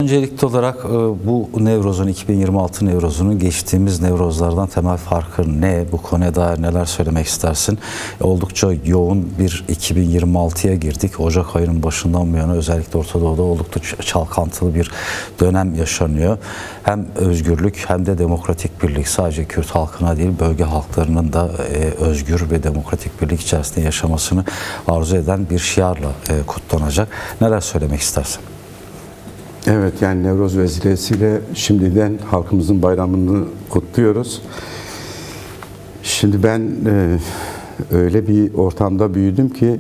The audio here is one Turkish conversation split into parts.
Öncelikli olarak bu Nevroz'un 2026 Nevroz'unun geçtiğimiz Nevroz'lardan temel farkı ne? Bu konuya dair neler söylemek istersin? Oldukça yoğun bir 2026'ya girdik. Ocak ayının başından bu yana özellikle Orta Doğu'da oldukça çalkantılı bir dönem yaşanıyor. Hem özgürlük hem de demokratik birlik sadece Kürt halkına değil bölge halklarının da özgür ve demokratik birlik içerisinde yaşamasını arzu eden bir şiarla kutlanacak. Neler söylemek istersin? Evet, yani Nevroz vesilesiyle şimdiden halkımızın bayramını kutluyoruz. Şimdi ben öyle bir ortamda büyüdüm ki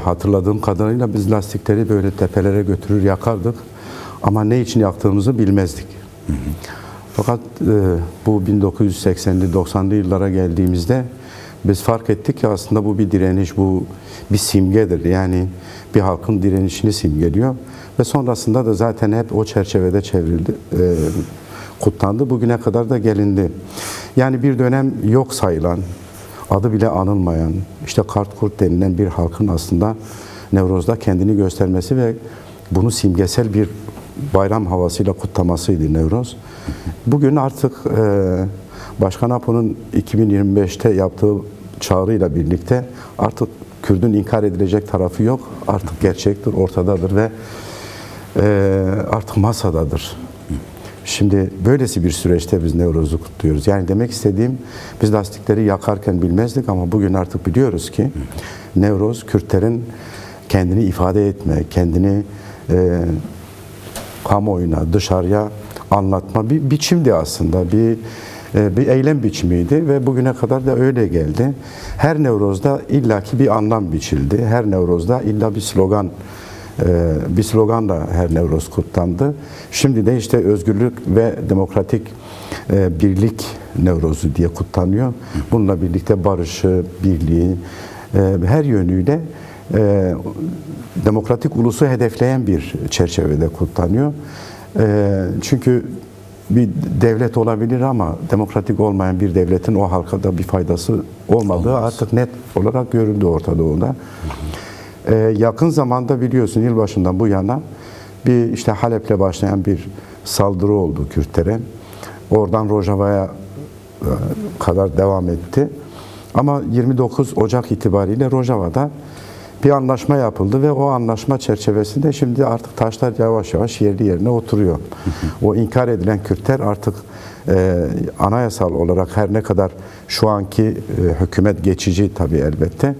hatırladığım kadarıyla biz lastikleri böyle tepelere götürür yakardık. Ama ne için yaktığımızı bilmezdik. Hı hı. Fakat bu 1980'li 90'lı yıllara geldiğimizde biz fark ettik ki aslında bu bir direniş, bu bir simgedir. Yani bir halkın direnişini simgeliyor. Ve sonrasında da zaten hep o çerçevede çevrildi, kutlandı. Bugüne kadar da gelindi. Yani bir dönem yok sayılan, adı bile anılmayan, işte Kart-Kurt denilen bir halkın aslında Nevroz'da kendini göstermesi ve bunu simgesel bir bayram havasıyla kutlamasıydı Nevroz. Bugün artık Başkan Apo'nun 2025'te yaptığı çağrıyla birlikte artık Kürt'ün inkar edilecek tarafı yok. Artık gerçektir, ortadadır ve artık masadadır. Şimdi böylesi bir süreçte biz Nevroz'u kutluyoruz. Yani demek istediğim, biz lastikleri yakarken bilmezdik ama bugün artık biliyoruz ki Nevroz, Kürtlerin kendini ifade etme, kendini kamuoyuna, dışarıya anlatma bir biçimdi aslında. Bir eylem biçimiydi ve bugüne kadar da öyle geldi. Her Nevroz'da illaki bir anlam biçildi. Her Nevroz'da illa bir sloganla her Nevroz kutlandı. Şimdi de işte özgürlük ve demokratik birlik Nevroz'u diye kutlanıyor. Bununla birlikte barışı, birliği her yönüyle demokratik ulusu hedefleyen bir çerçevede kutlanıyor. Çünkü bir devlet olabilir ama demokratik olmayan bir devletin o halka da bir faydası olmadığı artık net olarak görüldü Orta Doğu'da. Yakın zamanda biliyorsun yılbaşından bu yana bir işte Halep'le başlayan bir saldırı oldu Kürtlere. Oradan Rojava'ya kadar devam etti. Ama 29 Ocak itibariyle Rojava'da bir anlaşma yapıldı ve o anlaşma çerçevesinde şimdi artık taşlar yavaş yavaş yerli yerine oturuyor. O inkar edilen Kürtler artık anayasal olarak her ne kadar şu anki hükümet geçici tabii elbette,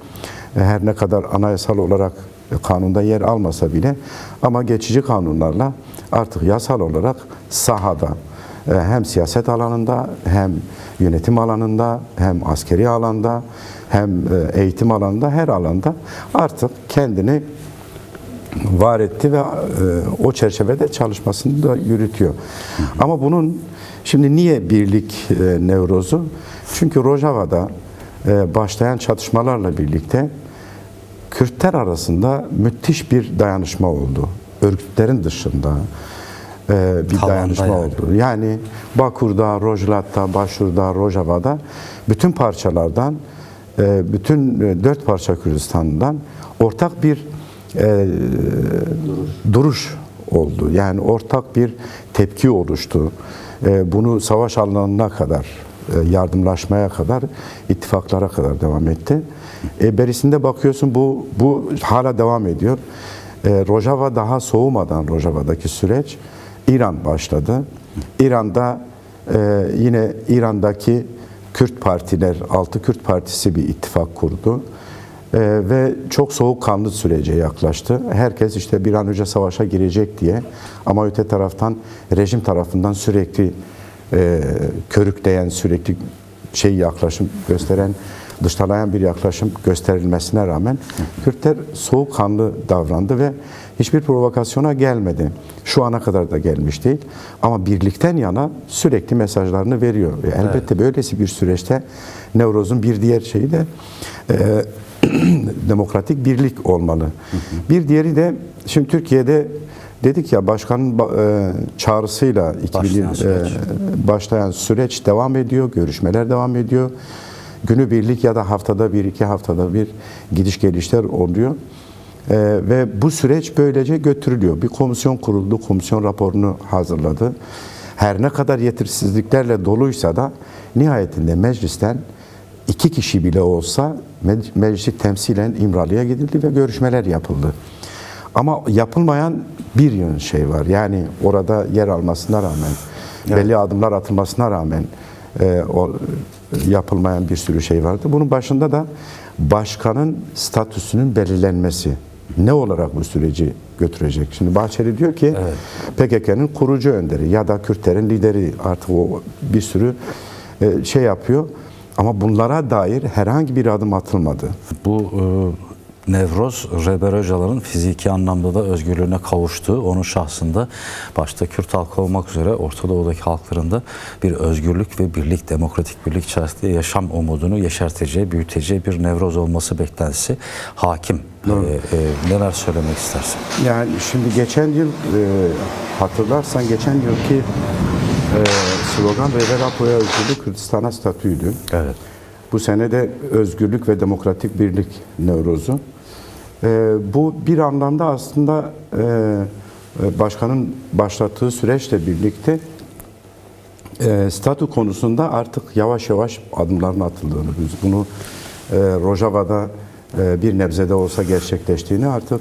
her ne kadar anayasal olarak kanunda yer almasa bile ama geçici kanunlarla artık yasal olarak sahada hem siyaset alanında hem yönetim alanında hem askeri alanda hem eğitim alanında her alanda artık kendini var etti ve o çerçevede çalışmasını da yürütüyor. Ama bunun şimdi niye birlik Nevroz'u? Çünkü Rojava'da başlayan çatışmalarla birlikte Kürtler arasında müthiş bir dayanışma oldu. Örgütlerin dışında bir dayanışma oldu. Yani Bakur'da, Rojlat'ta, Başur'da, Rojava'da bütün parçalardan, bütün 4 parça Kürdistan'dan ortak bir duruş oldu. Yani ortak bir tepki oluştu. Bunu savaş alanına kadar, yardımlaşmaya kadar, ittifaklara kadar devam etti. Berisinde bakıyorsun bu hala devam ediyor. Rojava daha soğumadan Rojava'daki süreç İran başladı. İran'da yine İran'daki Kürt partiler, 6 Kürt partisi bir ittifak kurdu. Ve çok soğukkanlı sürece yaklaştı. Herkes işte bir an önce savaşa girecek diye ama öte taraftan rejim tarafından sürekli körükleyen, sürekli yaklaşım gösteren, dışlayan bir yaklaşım gösterilmesine rağmen Kürtler soğukkanlı davrandı ve hiçbir provokasyona gelmedi. Şu ana kadar da gelmiş değil. Ama birlikten yana sürekli mesajlarını veriyor. Elbette böylesi bir süreçte Nevroz'un bir diğer şeyi de demokratik birlik olmalı. Bir diğeri de şimdi Türkiye'de dedik ya başkanın çağrısıyla başlayan süreç devam ediyor, görüşmeler devam ediyor. Günübirlik ya da haftada bir, 2 haftada bir gidiş gelişler oluyor. Ve bu süreç böylece götürülüyor. Bir komisyon kuruldu, komisyon raporunu hazırladı. Her ne kadar yetersizliklerle doluysa da nihayetinde meclisten 2 kişi bile olsa meclisi temsilen İmralı'ya gidildi ve görüşmeler yapıldı. Ama yapılmayan bir yön şey var. Yani orada yer almasına rağmen, belli adımlar atılmasına rağmen yapılmayan bir sürü şey vardı. Bunun başında da başkanın statüsünün belirlenmesi. Ne olarak bu süreci götürecek? Şimdi Bahçeli diyor ki PKK'nın kurucu önderi ya da Kürtlerin lideri, artık o bir sürü şey yapıyor. Ama bunlara dair herhangi bir adım atılmadı. Bu Nevroz, Reber Öcalan'ın fiziki anlamda da özgürlüğüne kavuştuğu, onun şahsında başta Kürt halkı olmak üzere Orta Doğu'daki halkların da bir özgürlük ve birlik, demokratik birlik içerisinde yaşam umudunu yeşerteceği, büyüteceği bir Nevroz olması beklentisi hakim. Neler söylemek istersin? Yani şimdi geçen yıl hatırlarsan geçen yılki slogan Reber Apo'ya özgürlük, Kürdistan'a statüydü. Evet. Bu sene de özgürlük ve demokratik birlik Nevroz'u. Bu bir anlamda aslında başkanın başlattığı süreçle birlikte statü konusunda artık yavaş yavaş adımların atıldığını, bunu Rojava'da bir nebzede olsa gerçekleştiğini, artık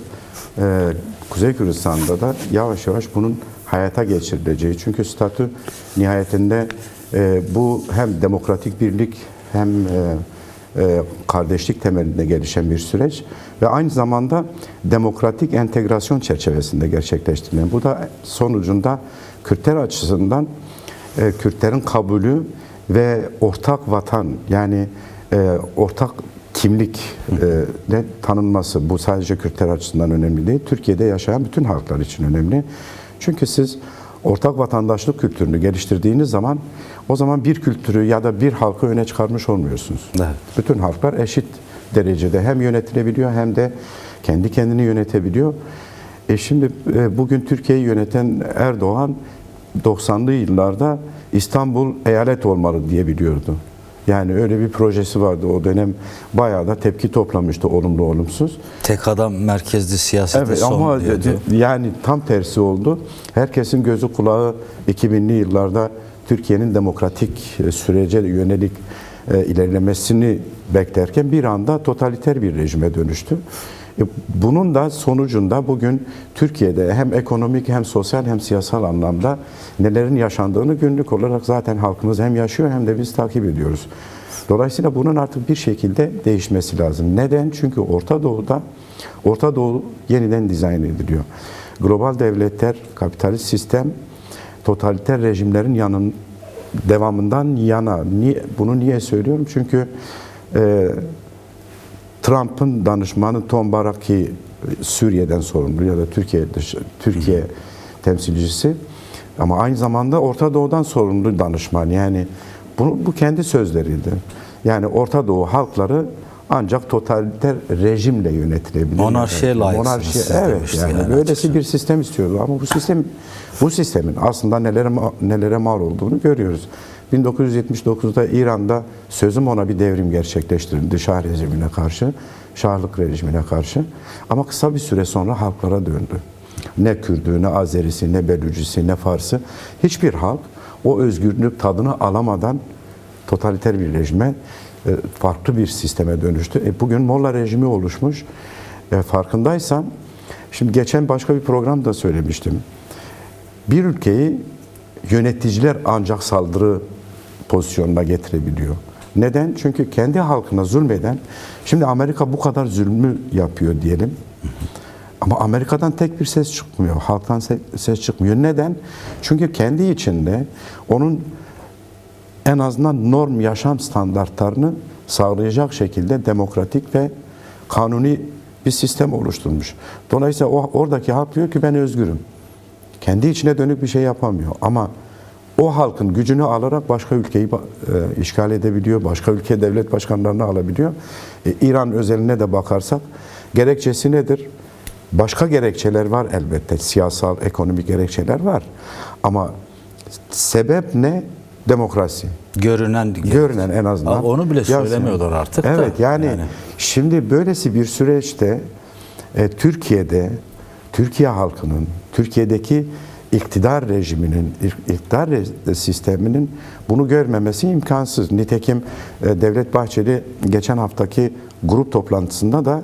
Kuzey Kürdistan'da da yavaş yavaş bunun hayata geçirileceği. Çünkü statü nihayetinde bu hem demokratik birlik hem kardeşlik temelinde gelişen bir süreç ve aynı zamanda demokratik entegrasyon çerçevesinde gerçekleştirilen. Bu da sonucunda Kürtler açısından Kürtlerin kabulü ve ortak vatan, yani ortak kimlikle tanınması, bu sadece Kürtler açısından önemli değil. Türkiye'de yaşayan bütün halklar için önemli. Çünkü siz ortak vatandaşlık kültürünü geliştirdiğiniz zaman, o zaman bir kültürü ya da bir halkı öne çıkarmış olmuyorsunuz. Evet. Bütün halklar eşit derecede hem yönetilebiliyor hem de kendi kendini yönetebiliyor. Şimdi bugün Türkiye'yi yöneten Erdoğan 90'lı yıllarda İstanbul eyalet olmalı diye biliyordu. Yani öyle bir projesi vardı. O dönem bayağı da tepki toplamıştı, olumlu olumsuz. Tek adam merkezli siyasete evet, son ama diyordu. Yani tam tersi oldu. Herkesin gözü kulağı 2000'li yıllarda Türkiye'nin demokratik sürece yönelik ilerlemesini beklerken bir anda totaliter bir rejime dönüştü. Bunun da sonucunda bugün Türkiye'de hem ekonomik hem sosyal hem siyasal anlamda nelerin yaşandığını günlük olarak zaten halkımız hem yaşıyor hem de biz takip ediyoruz. Dolayısıyla bunun artık bir şekilde değişmesi lazım. Neden? Çünkü Orta Doğu yeniden dizayn ediliyor. Global devletler, kapitalist sistem, totaliter rejimlerin devamından yana. Bunu niye söylüyorum? Çünkü Trump'ın danışmanı Tom Baraki Suriye'den sorumlu ya da Türkiye temsilcisi, ama aynı zamanda Orta Doğu'dan sorumlu danışman. Yani bu kendi sözleriydi. Yani Orta Doğu halkları ancak totaliter rejimle yönetilebilir. Monarşiye layıksınız. Evet, yani böylesi bir sistem istiyordu ama bu sistemin aslında nelere mal olduğunu görüyoruz. 1979'da İran'da sözüm ona bir devrim gerçekleştirildi Şah rejimine karşı, Şahlık rejimine karşı. Ama kısa bir süre sonra halklara döndü. Ne Kürdü, ne Azerisi, ne Belücisi, ne Farsı, hiçbir halk o özgürlük tadını alamadan totaliter bir rejime, farklı bir sisteme dönüştü. Bugün Molla rejimi oluşmuş. Farkındaysan, şimdi geçen başka bir programda söylemiştim. Bir ülkeyi yöneticiler ancak saldırı pozisyonuna getirebiliyor. Neden? Çünkü kendi halkına zulmeden, şimdi Amerika bu kadar zulmü yapıyor diyelim. Ama Amerika'dan tek bir ses çıkmıyor. Halktan ses çıkmıyor. Neden? Çünkü kendi içinde onun en azından norm yaşam standartlarını sağlayacak şekilde demokratik ve kanuni bir sistem oluşturmuş. Dolayısıyla oradaki halk diyor ki ben özgürüm. Kendi içine dönük bir şey yapamıyor. Ama o halkın gücünü alarak başka ülkeyi işgal edebiliyor. Başka ülke devlet başkanlarını alabiliyor. İran özeline de bakarsak gerekçesi nedir? Başka gerekçeler var elbette. Siyasal, ekonomik gerekçeler var. Ama sebep ne? Demokrasi. Görünen en azından. Onu bile söylemiyorlar artık. Evet, yani şimdi böylesi bir süreçte Türkiye halkının, Türkiye'deki iktidar rejiminin, iktidar sisteminin bunu görmemesi imkansız. Nitekim Devlet Bahçeli geçen haftaki grup toplantısında da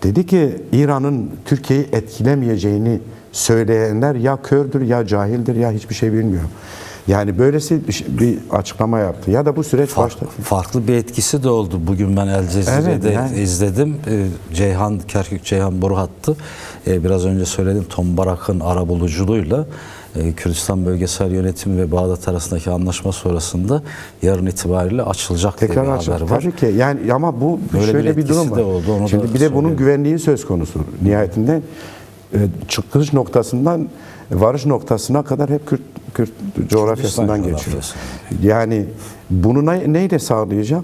dedi ki İran'ın Türkiye'yi etkilemeyeceğini söyleyenler ya kördür ya cahildir ya hiçbir şey bilmiyor. Yani böylesi bir açıklama yaptı. Ya da bu süreç başladı. Farklı bir etkisi de oldu. Bugün ben El Cezire'de izledim. Kerkük-Ceyhan boru hattı. Biraz önce söyledim, Tom Barak'ın arabuluculuğuyla Kürdistan Bölgesel Yönetimi ve Bağdat arasındaki anlaşma sonrasında yarın itibariyle açılacak diye bir haber var. Tabii ki. Yani ama bu böyle şöyle bir durum var. Oldu, şimdi bir de bunun güvenliği söz konusu. Nihayetinde çıkış noktasından varış noktasına kadar hep Kürt coğrafyasından geçiyor. Yani bunu neyle sağlayacak?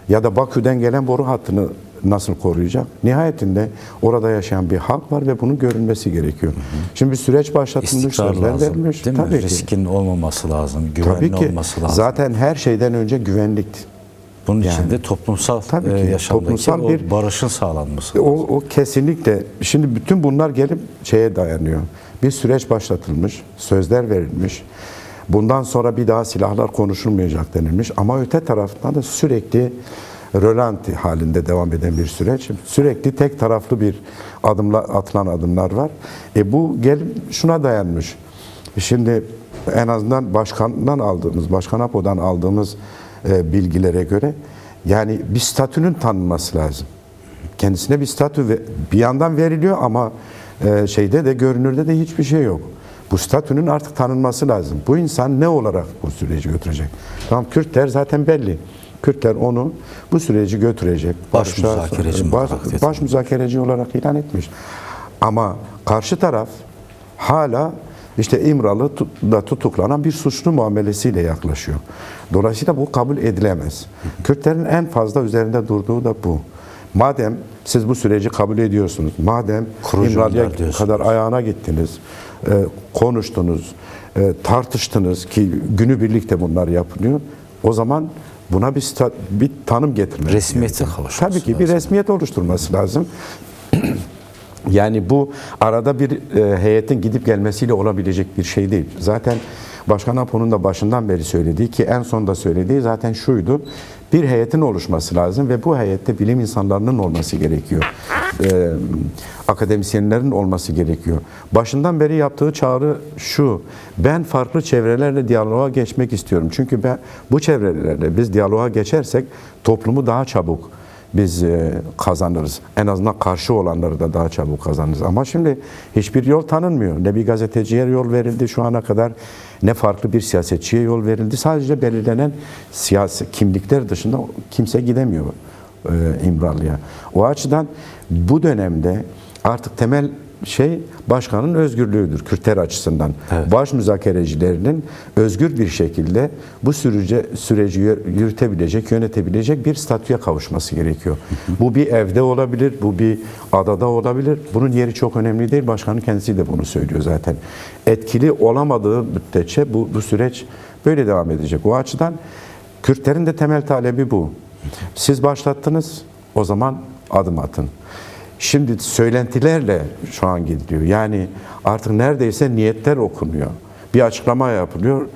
Ya da Bakü'den gelen boru hattını nasıl koruyacak? Nihayetinde orada yaşayan bir halk var ve bunun görülmesi gerekiyor. Şimdi bir süreç başlatılmış, sözler verilmiş. Değil mi? Tabii ki. Riskin olmaması lazım, güvenli olması lazım. Zaten her şeyden önce güvenlikti. Bunun için de toplumsal yaşamdaki bir barışın sağlanması. O kesinlikle. Şimdi bütün bunlar gelip şeye dayanıyor. Bir süreç başlatılmış, sözler verilmiş. Bundan sonra bir daha silahlar konuşulmayacak denilmiş. Ama öte taraftan da sürekli rölanti halinde devam eden bir süreç. Sürekli tek taraflı bir atılan adımlar var. Bu gelip şuna dayanmış. Şimdi en azından Başkan Apo'dan aldığımız bilgilere göre yani bir statünün tanınması lazım. Kendisine bir statü bir yandan veriliyor ama şeyde de görünürde de hiçbir şey yok. Bu statünün artık tanınması lazım. Bu insan ne olarak bu süreci götürecek? Tamam, Kürtler zaten belli. Kürtler onu bu süreci götürecek. Baş müzakereci olarak ilan etmiş. Ama karşı taraf hala işte İmralı'da tutuklanan bir suçlu muamelesiyle yaklaşıyor. Dolayısıyla bu kabul edilemez. Kürtlerin en fazla üzerinde durduğu da bu. Madem siz bu süreci kabul ediyorsunuz, madem İmralı'ya kadar ayağına gittiniz, konuştunuz, tartıştınız ki günübirlik de bunlar yapılıyor, o zaman buna bir tanım getirmek. Resmiyete kavuşması Tabii ki bir resmiyet oluşturması lazım. Yani bu arada bir heyetin gidip gelmesiyle olabilecek bir şey değil. Zaten Başkan Apo'nun da başından beri söylediği ki en sonda söylediği zaten şuydu. Bir heyetin oluşması lazım ve bu heyette bilim insanlarının olması gerekiyor. Akademisyenlerin olması gerekiyor. Başından beri yaptığı çağrı şu. Ben farklı çevrelerle diyaloğa geçmek istiyorum. Çünkü bu çevrelerle biz diyaloğa geçersek toplumu daha çabuk biz kazanırız. En azından karşı olanları da daha çabuk kazanırız. Ama şimdi hiçbir yol tanınmıyor. Ne bir gazeteciye yol verildi şu ana kadar, ne farklı bir siyasetçiye yol verildi. Sadece belirlenen siyasi kimlikler dışında kimse gidemiyor İmralı'ya. O açıdan bu dönemde artık temel şey başkanın özgürlüğüdür Kürtler açısından. Evet. Baş müzakerecilerinin özgür bir şekilde bu süreci yürütebilecek, yönetebilecek bir statüye kavuşması gerekiyor. Bu bir evde olabilir, bu bir adada olabilir. Bunun yeri çok önemli değil. Başkanın kendisi de bunu söylüyor zaten. Etkili olamadığı müddetçe bu süreç böyle devam edecek. O açıdan Kürtlerin de temel talebi bu. Siz başlattınız, o zaman adım atın. Şimdi söylentilerle şu an gidiliyor. Yani artık neredeyse niyetler okunuyor. Bir açıklama yapılıyor.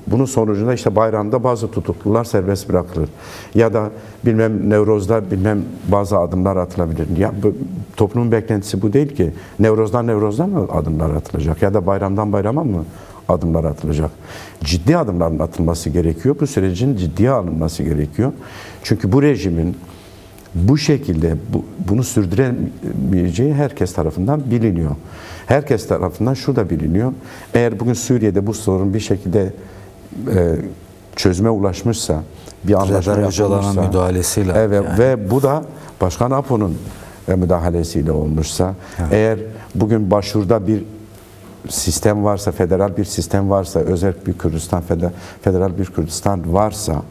Bunun sonucunda işte bayramda bazı tutuklular serbest bırakılır. Ya da bilmem Nevroz'da bazı adımlar atılabilir. Ya toplumun beklentisi bu değil ki. Nevroz'dan mı adımlar atılacak? Ya da bayramdan bayrama mı adımlar atılacak? Ciddi adımların atılması gerekiyor. Bu sürecin ciddiye alınması gerekiyor. Çünkü bu rejimin bu şekilde bunu sürdüremeyeceği herkes tarafından biliniyor. Herkes tarafından şu da biliniyor. Eğer bugün Suriye'de bu sorun bir şekilde çözüme ulaşmışsa, bir anlaşma yapılmışsa, müdahalesiyle evet, yani. Ve bu da Başkan Apo'nun müdahalesiyle olmuşsa, evet. Eğer bugün başvuruda bir sistem varsa, federal bir sistem varsa, özel bir Kürdistan, federal bir Kürdistan varsa,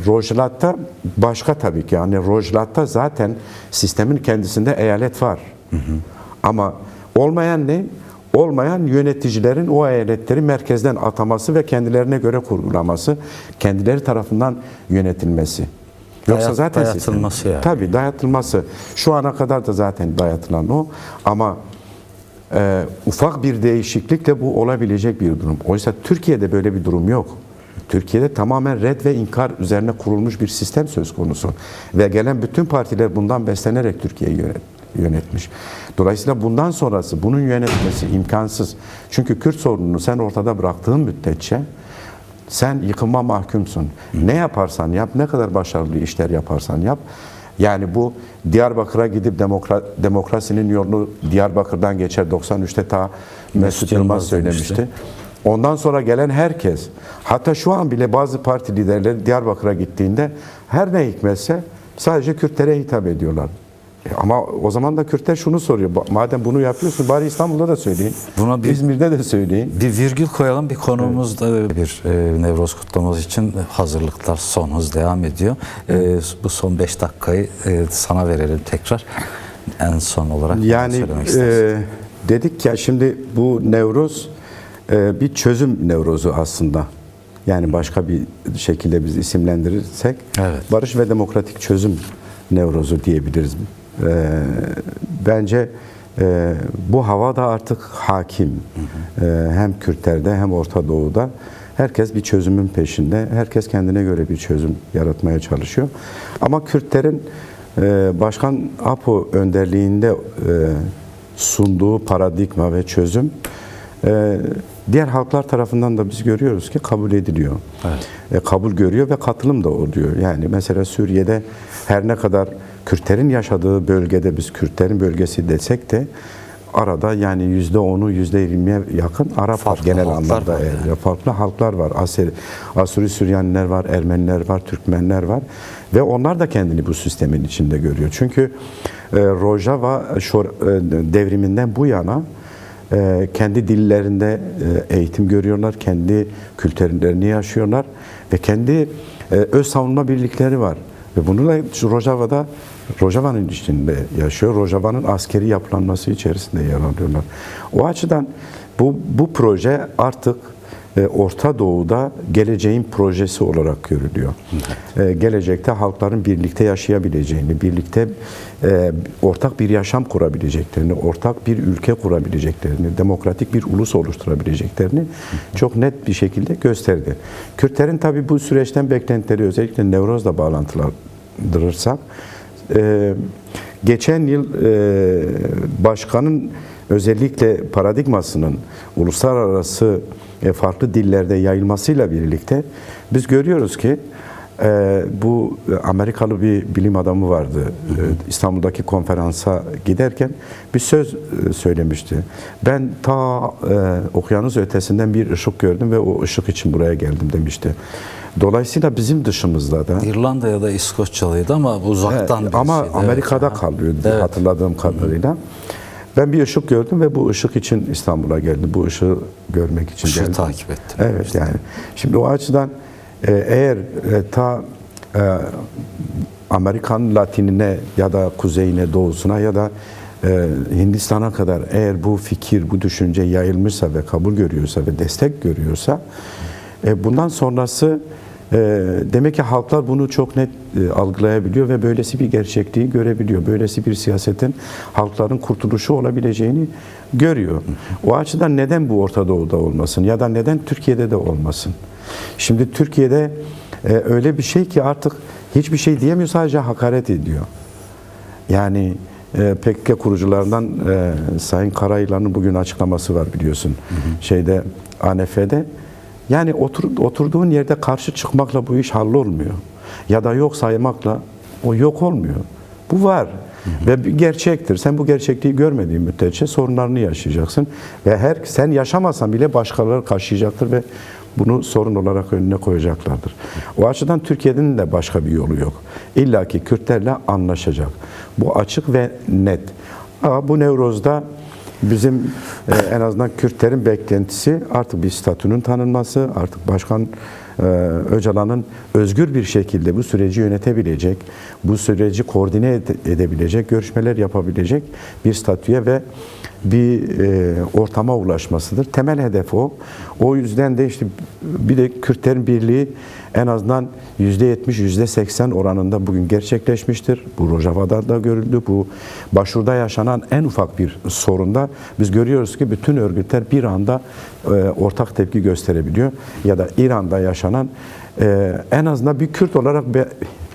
Rojava'da başka tabii ki. Yani Rojava'da zaten sistemin kendisinde eyalet var. Hı hı. Ama olmayan ne? Olmayan yöneticilerin o eyaletleri merkezden ataması ve kendilerine göre kurgulaması, kendileri tarafından yönetilmesi. Yoksa zaten dayatılması yani. Tabii dayatılması. Şu ana kadar da zaten dayatılan o. Ama ufak bir değişiklikle bu olabilecek bir durum. Oysa Türkiye'de böyle bir durum yok. Türkiye'de tamamen red ve inkar üzerine kurulmuş bir sistem söz konusu. Ve gelen bütün partiler bundan beslenerek Türkiye'yi yönetmiş. Dolayısıyla bundan sonrası bunun yönetmesi imkansız. Çünkü Kürt sorununu sen ortada bıraktığın müddetçe sen yıkıma mahkumsun. Ne yaparsan yap, ne kadar başarılı işler yaparsan yap. Yani bu Diyarbakır'a gidip demokrasinin yolunu Diyarbakır'dan geçer. 93'te ta Mesut Yılmaz söylemişti. Ondan sonra gelen herkes, hatta şu an bile bazı parti liderleri Diyarbakır'a gittiğinde her ne hikmetse sadece Kürtlere hitap ediyorlar. Ama o zaman da Kürtler şunu soruyor. Madem bunu yapıyorsun bari İstanbul'da da söyleyin. Buna İzmir'de de söyleyin. Bir virgül koyalım. Bir konuğumuzda bir Nevroz kutlaması için hazırlıklar son hız devam ediyor. Bu son 5 dakikayı sana verelim tekrar. En son olarak yani söylemek istersin. dedik ya şimdi bu Nevroz bir çözüm Nevrozu aslında. Yani başka bir şekilde biz isimlendirirsek Evet. barış ve demokratik çözüm Nevrozu diyebiliriz. Bence bu hava da artık hakim. Hem Kürtlerde hem Orta Doğu'da. Herkes bir çözümün peşinde. Herkes kendine göre bir çözüm yaratmaya çalışıyor. Ama Kürtlerin Başkan Apo önderliğinde sunduğu paradigma ve çözüm diğer halklar tarafından da biz görüyoruz ki kabul ediliyor. Evet. Kabul görüyor ve katılım da oluyor. Yani mesela Suriye'de her ne kadar Kürtlerin yaşadığı bölgede biz Kürtlerin bölgesi desek de arada yani %10'u %20'ye yakın Arap farklı genel halklar anlamda var yani. farklı halklar var. Asuri Süryaniler var, Ermeniler var, Türkmenler var ve onlar da kendini bu sistemin içinde görüyor. Çünkü Rojava devriminden bu yana kendi dillerinde eğitim görüyorlar, kendi kültürlerini yaşıyorlar ve kendi öz savunma birlikleri var. Ve bununla Rojava'nın içinde yaşıyor. Rojava'nın askeri yapılanması içerisinde yer alıyorlar. O açıdan bu proje artık Orta Doğu'da geleceğin projesi olarak görülüyor. Gelecekte halkların birlikte yaşayabileceğini, birlikte ortak bir yaşam kurabileceklerini, ortak bir ülke kurabileceklerini, demokratik bir ulus oluşturabileceklerini çok net bir şekilde gösterdi. Kürtlerin tabii bu süreçten beklentileri özellikle Nevroz'la bağlantılandırırsak, geçen yıl başkanın özellikle paradigmasının uluslararası farklı dillerde yayılmasıyla birlikte biz görüyoruz ki bu Amerikalı bir bilim adamı vardı. İstanbul'daki konferansa giderken bir söz söylemişti. Ben ta okyanus ötesinden bir ışık gördüm ve o ışık için buraya geldim demişti. Dolayısıyla bizim dışımızda da İrlanda ya da İskoçyalıydı ama uzaktan bir ama şeydi. Amerika'da kalıyordu hatırladığım kadarıyla. Ben bir ışık gördüm ve bu ışık için İstanbul'a geldim. Bu ışığı görmek için geldim. Işığı takip ettim. Evet yani. Şimdi o açıdan eğer Amerikan Latinine ya da kuzeyine, doğusuna ya da Hindistan'a kadar eğer bu fikir, bu düşünce yayılmışsa ve kabul görüyorsa ve destek görüyorsa bundan sonrası demek ki halklar bunu çok net algılayabiliyor ve böylesi bir gerçekliği görebiliyor. Böylesi bir siyasetin halkların kurtuluşu olabileceğini görüyor. O açıdan neden bu Orta Doğu'da olmasın ya da neden Türkiye'de de olmasın? Şimdi Türkiye'de öyle bir şey ki artık hiçbir şey diyemiyor, sadece hakaret ediyor. Yani PKK kurucularından Sayın Karayılan'ın bugün açıklaması var biliyorsun. Şeyde ANF'de. Yani oturduğun yerde karşı çıkmakla bu iş hallolmuyor. Ya da yok saymakla o yok olmuyor. Bu var. Ve bir gerçektir. Sen bu gerçekliği görmediğin müddetçe sorunlarını yaşayacaksın. Ve sen yaşamasan bile başkaları karşılayacaktır ve bunu sorun olarak önüne koyacaklardır. O açıdan Türkiye'nin de başka bir yolu yok. İlla ki Kürtlerle anlaşacak. Bu açık ve net. Ama bu Nevroz'da bizim en azından Kürtlerin beklentisi artık bir statünün tanınması, artık başkan Öcalan'ın özgür bir şekilde bu süreci yönetebilecek, bu süreci koordine edebilecek, görüşmeler yapabilecek bir statüye ve bir ortama ulaşmasıdır. Temel hedef o. O yüzden de işte bir de Kürtlerin birliği en azından %70, %80 oranında bugün gerçekleşmiştir. Bu Rojava'da da görüldü. Bu Başur'da yaşanan en ufak bir sorunda biz görüyoruz ki bütün örgütler bir anda ortak tepki gösterebiliyor. Ya da İran'da yaşanan en azından bir Kürt olarak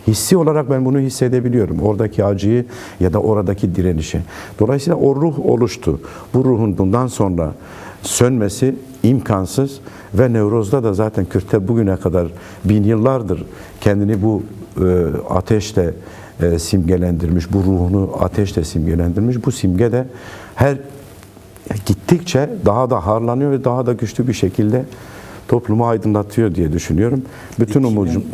hissi olarak ben bunu hissedebiliyorum. Oradaki acıyı ya da oradaki direnişi. Dolayısıyla o ruh oluştu. Bu ruhun bundan sonra sönmesi imkansız ve Nevroz'da da zaten Kürtler bugüne kadar bin yıllardır kendini bu ateşle simgelendirmiş, bu ruhunu ateşle simgelendirmiş. Bu simge de her gittikçe daha da harlanıyor ve daha da güçlü bir şekilde toplumu aydınlatıyor diye düşünüyorum. Bütün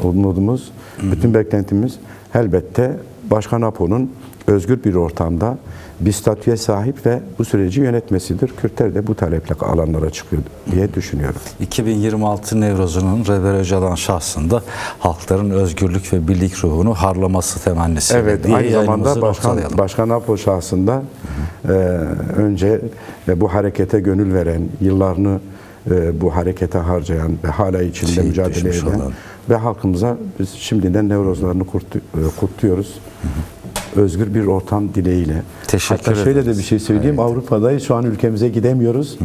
umudumuz, bütün beklentimiz elbette Başkan Apo'nun özgür bir ortamda bir statüye sahip ve bu süreci yönetmesidir. Kürtler de bu taleple alanlara çıkıyor diye düşünüyorum. 2026 Nevroz'unun Reber Öcalan şahsında halkların özgürlük ve birlik ruhunu harlaması temennisi. Evet, diye aynı zamanda yayınımızı noktalayalım. Başkan Apo şahsında önce bu harekete gönül veren, yıllarını bu harekete harcayan ve hala içinde Şehit mücadele düşmüş eden olan. ve halkımıza biz şimdiden Nevrozlarını kutluyoruz. Özgür bir ortam dileğiyle. Teşekkür Hatta şöyle de ederiz. bir şey söyleyeyim. Evet. Avrupa'dayız. Şu an ülkemize gidemiyoruz.